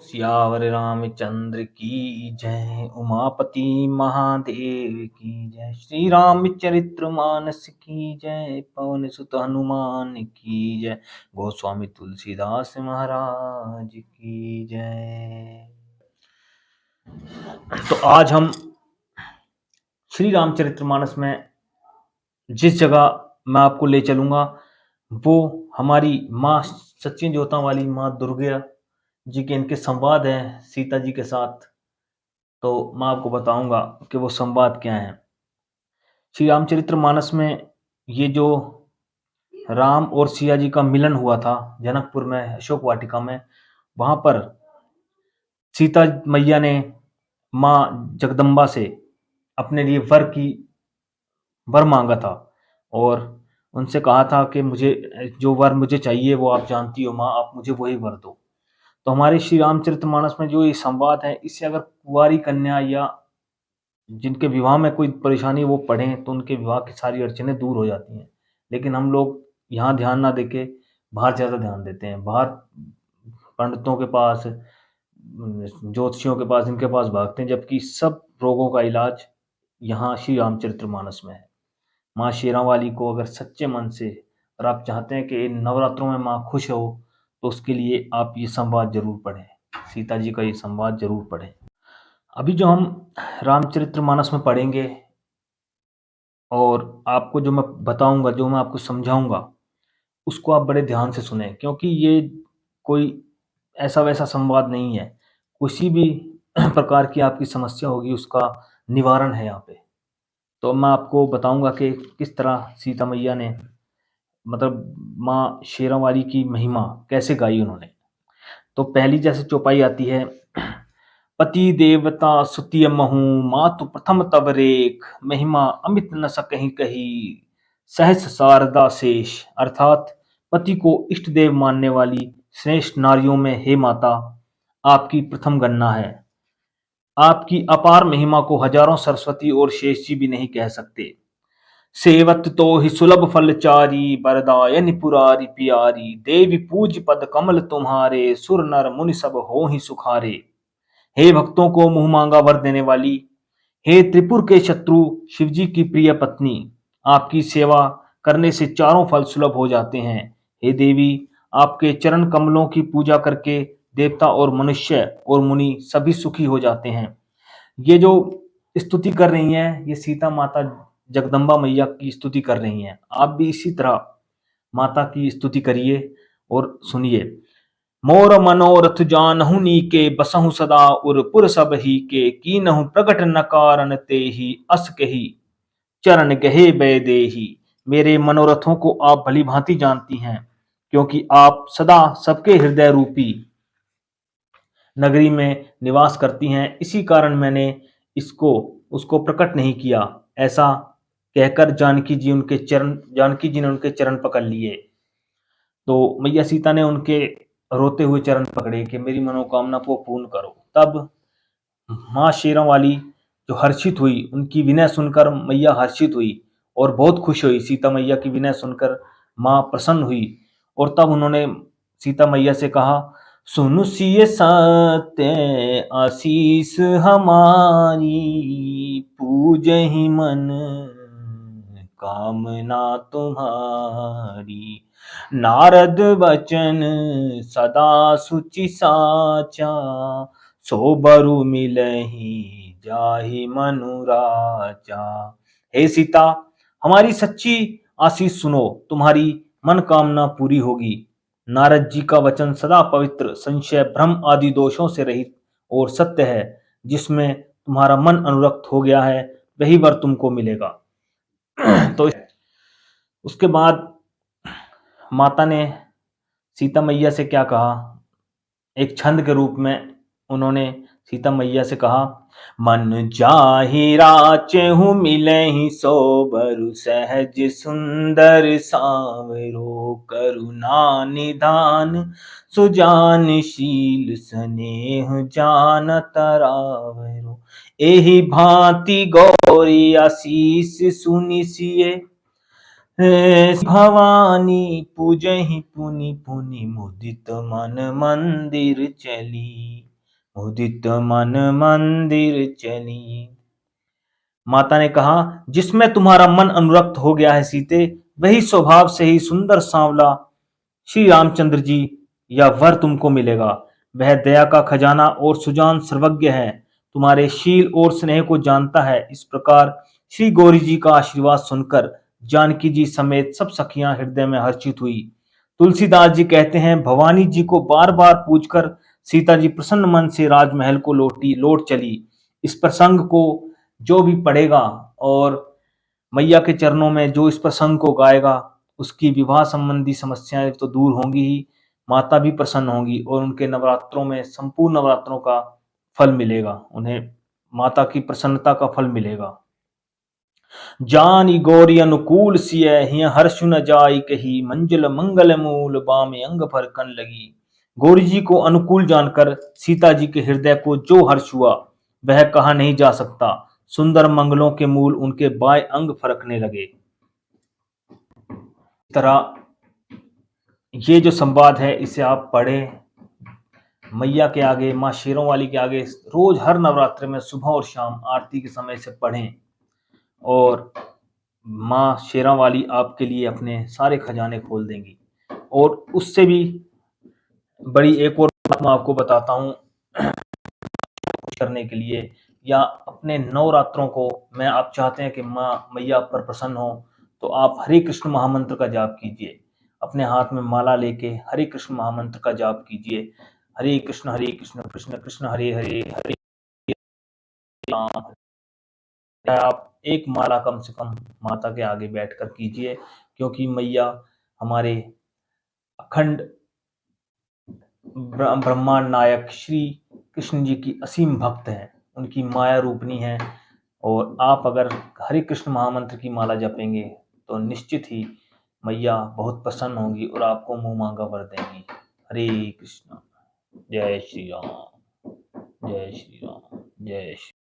सियावर रामचंद्र की जय। उमापति महादेव की जय। श्री रामचरित्र मानस की जय। पवन सुत हनुमान की जय। गोस्वामी तुलसीदास महाराज की जय। तो आज हम श्री रामचरितमानस में जिस जगह मैं आपको ले चलूंगा वो हमारी माँ सच्ची ज्योता वाली माँ दुर्गा जी के इनके संवाद हैं सीता जी के साथ। तो मैं आपको बताऊंगा कि वो संवाद क्या है। श्री रामचरितमानस में ये जो राम और सिया जी का मिलन हुआ था जनकपुर में अशोक वाटिका में, वहां पर सीता मैया ने माँ जगदम्बा से अपने लिए वर मांगा था और उनसे कहा था कि मुझे जो वर मुझे चाहिए वो आप जानती हो माँ, आप मुझे वही वर दो। तो हमारे श्री रामचरितमानस में जो ये संवाद है, इससे अगर कुंवारी कन्या या जिनके विवाह में कोई परेशानी वो पढ़ें तो उनके विवाह की सारी अड़चनें दूर हो जाती हैं। लेकिन हम लोग यहाँ ध्यान ना देके बाहर ज़्यादा ध्यान देते हैं। बाहर पंडितों के पास, ज्योतिषियों के पास, इनके पास भागते हैं, जबकि सब रोगों का इलाज यहाँ श्री रामचरितमानस में है। माँ शेरावाली को अगर सच्चे मन से और आप चाहते हैं कि इन नवरात्रों में माँ खुश हो तो उसके लिए आप ये संवाद जरूर पढ़ें, सीता जी का ये संवाद जरूर पढ़ें। अभी जो हम रामचरितमानस में पढ़ेंगे और आपको जो मैं बताऊंगा, जो मैं आपको समझाऊंगा, उसको आप बड़े ध्यान से सुने, क्योंकि ये कोई ऐसा वैसा संवाद नहीं है। किसी भी प्रकार की आपकी समस्या होगी उसका निवारण है यहाँ पे। तो मैं आपको बताऊंगा कि किस तरह सीता मैया ने, मतलब माँ शेरावाली की महिमा कैसे गाई उन्होंने। तो पहली जैसे चौपाई आती है, पति देवता सुतिय महु मातु प्रथम तब रेख महिमा अमित न सकहि कही सहस शारदा शेष। अर्थात पति को इष्ट देव मानने वाली श्रेष्ठ नारियों में हे माता आपकी प्रथम गणना है। आपकी अपार महिमा को हजारों सरस्वती और शेष जी भी नहीं कह सकते। सेवत तो ही सुलभ फलचारी बरदायनि पुरारी पियारी देवी पूज पद कमल तुम्हारे सुर नर मुनि सब हो ही सुखारे। हे भक्तों को मुंह मांगा वर देने वाली, हे त्रिपुर के शत्रु शिवजी की प्रिय पत्नी, आपकी सेवा करने से चारों फल सुलभ हो जाते हैं। हे देवी, आपके चरण कमलों की पूजा करके देवता और मनुष्य और मुनि सभी सुखी हो जाते हैं। ये जो स्तुति कर रही हैं ये सीता माता जगदम्बा मैया की स्तुति कर रही हैं। आप भी इसी तरह माता की स्तुति करिए और सुनिए। मोर मनोरथ जानहु नीके बसहु सदा उर सब ही के कीनहु प्रकट न कारण ते ही अस कही चरण गहे बैदेही। मेरे मनोरथों को आप भली भांति जानती हैं, क्योंकि आप सदा सबके हृदय रूपी नगरी में निवास करती हैं। इसी कारण मैंने इसको उसको प्रकट नहीं किया। ऐसा कहकर जानकी जी ने उनके चरण पकड़ लिए। तो मैया सीता ने उनके रोते हुए चरण पकड़े कि मेरी मनोकामना को पूर्ण करो। तब माँ शेरों वाली जो हर्षित हुई, उनकी विनय सुनकर मैया हर्षित हुई और बहुत खुश हुई। सीता मैया की विनय सुनकर माँ प्रसन्न हुई और तब उन्होंने सीता मैया से कहा, सुनु सिय सत्य आशीष हमारी पूजहि मन कामना तुम्हारी। नारद वचन सदा सुचि साचा सो बरु मिलहि जाहि मनुराचा। हे सीता, हमारी सच्ची आशीष सुनो, तुम्हारी मन कामना पूरी होगी। नारद जी का वचन सदा पवित्र, संशय भ्रम आदि दोषों से रहित और सत्य है। जिसमें तुम्हारा मन अनुरक्त हो गया है वही वर तुमको मिलेगा। तो उसके बाद माता ने सीता मैया से क्या कहा, एक छंद के रूप में उन्होंने सीता मैया से कहा, मन जाहि राचहु मिलहि सो बरु सहज सुंदर सांवरो करुणा निधान सुजानशील स्नेह जान तरावरो। एहि भांति गौरी आशीष सुनि सिए भवानी पूजहि पुनि पुनि मुदित मन मंदिर चली। मुदित मन मंदिर चली। माता ने कहा, जिसमें तुम्हारा मन अनुरक्त हो गया है सीते, वही स्वभाव से ही सुंदर सांवला श्री रामचंद्र जी या वर तुमको मिलेगा। वह दया का खजाना और सुजान सर्वज्ञ है, तुम्हारे शील और स्नेह को जानता है। इस प्रकार श्री गौरी जी का आशीर्वाद सुनकर जानकी जी समेत सब सखियां हृदय में हर्षित हुई। तुलसीदास जी कहते हैं, भवानी जी को बार बार पूछकर सीता जी प्रसन्न मन से राजमहल को लौट चली। इस प्रसंग को जो भी पढ़ेगा और मैया के चरणों में जो इस प्रसंग को गाएगा, उसकी विवाह संबंधी समस्याएं तो दूर होंगी ही, माता भी प्रसन्न होंगी और उनके नवरात्रों में संपूर्ण नवरात्रों का फल मिलेगा, उन्हें माता की प्रसन्नता का फल मिलेगा। जानी गौरी अनुकूल सिय हिय हर्षु न जाई कही, मंजुल मंगल मूल बामे अंग पर कन लगी। गौरी जी को अनुकूल जानकर सीता जी के हृदय को जो हर्ष हुआ वह कहा नहीं जा सकता। सुंदर मंगलों के मूल उनके बाएं अंग फरकने लगे। इस तरह ये जो संवाद है इसे आप पढ़ें, मैया के आगे, माँ शेरों वाली के आगे रोज हर नवरात्र में सुबह और शाम आरती के समय से पढ़ें और माँ शेरा वाली आपके लिए अपने सारे खजाने खोल देंगी। और उससे भी बड़ी एक और बात मैं आपको बताता हूँ करने के लिए, या अपने नवरात्रों को मैं आप चाहते हैं कि माँ मैया आप पर प्रसन्न हो, तो आप हरे कृष्ण महामंत्र का जाप कीजिए। अपने हाथ में माला लेके हरे कृष्ण महामंत्र का जाप कीजिए। हरे कृष्ण कृष्ण कृष्ण हरे हरे, हरे राम। आप एक माला कम से कम माता के आगे बैठकर कीजिए, क्योंकि मैया हमारे अखंड ब्रह्मांड नायक श्री कृष्ण जी की असीम भक्त हैं, उनकी माया रूपनी है। और आप अगर हरे कृष्ण महामंत्र की माला जपेंगे तो निश्चित ही मैया बहुत प्रसन्न होंगी और आपको मुंह मांगा वर देंगी। हरे कृष्ण। जय श्री राम, जय श्री राम, जय श्री